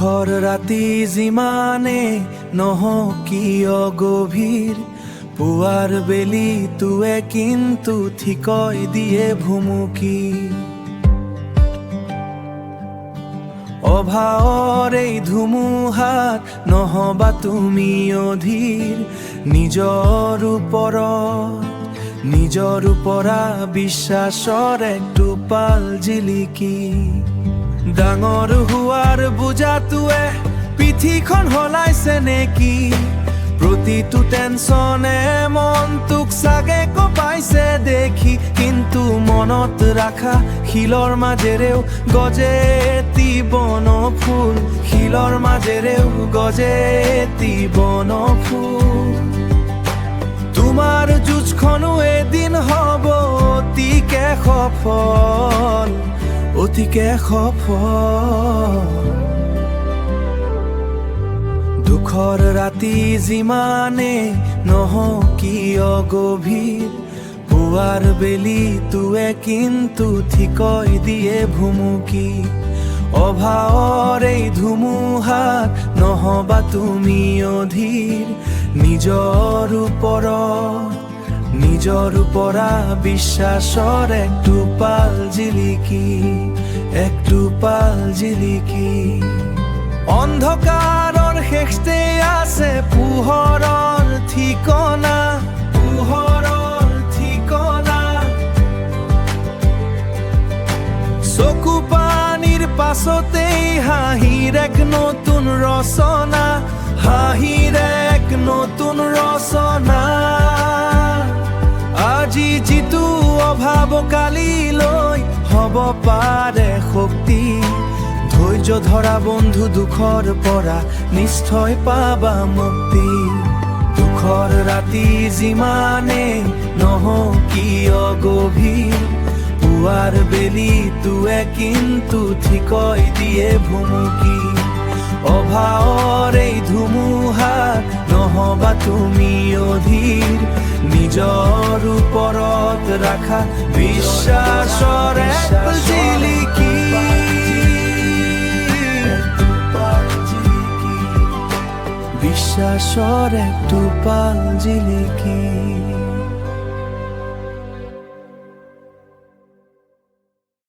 দুখৰ ৰাতি যিমানে নহওক কিয় গভীৰ, পুৱাৰ বেলিটোৱে কিন্তু ঠিকই দিয়ে ভুমুকি। অভাৱৰ এই ধুমুহাত নহবা তুমি অধীৰ, নিজৰ ওপৰা বিশ্বাসৰ এক টোপাল জিলিকি। ডাঙৰ হোৱাৰ বুজাটোৱে পিঠিখন সলাইছে নেকি? প্ৰতিটো টেনচনে মনটোক চাগে কঁপাইছে দেখি, কিন্তু মনত ৰাখা শিলৰ মাজেৰেও গজে এটি বনফুল, শিলৰ মাজেৰেও গজে এটি বনফুল। তোমাৰ যুঁজখনো এদিন হ'ব অতিকে সফল, অতিকে সফল। দুখৰ ৰাতি যিমানে নহওক কিয় গভীৰ, পুৱাৰ বেলিটোৱে কিন্তু ঠিকই দিয়ে ভুমুকি। অভাৱৰ এই ধুমুহাত নহবা তুমি অধীৰ, নিজৰ ওপৰা বিশ্বাসৰ এক টোপাল জিলিকি, এক টোপাল জিলিকি। অন্ধকাৰৰ শেষতে আছে পোহৰৰ ঠিকনা, পোহৰৰ ঠিকনা। চকু পানীৰ পাছতেই হাঁহিৰ এক নতুন ৰচনা, হাঁহিৰ এক নতুন ৰচনা। আজি যিটো অভাৱ কালিলৈ হ'ব পাৰে শক্তি, ধৈৰ্য ধৰা বন্ধু দুখৰ পৰা নিশ্চয় পাবা মুক্তি। দুখৰ ৰাতি যিমানে নহওক কিয় গভীৰ, পুৱাৰ বেলিটোৱে কিন্তু ঠিকই দিয়ে ভুমুকি। অভাৱৰ এই ধুমুহাত নহবা তুমি অধীৰ, নিজৰ ওপৰত ৰাখা বিশ্বাসৰ এক জিলিকি, বিশ্বাসৰ এক টোপাল জিলিকি।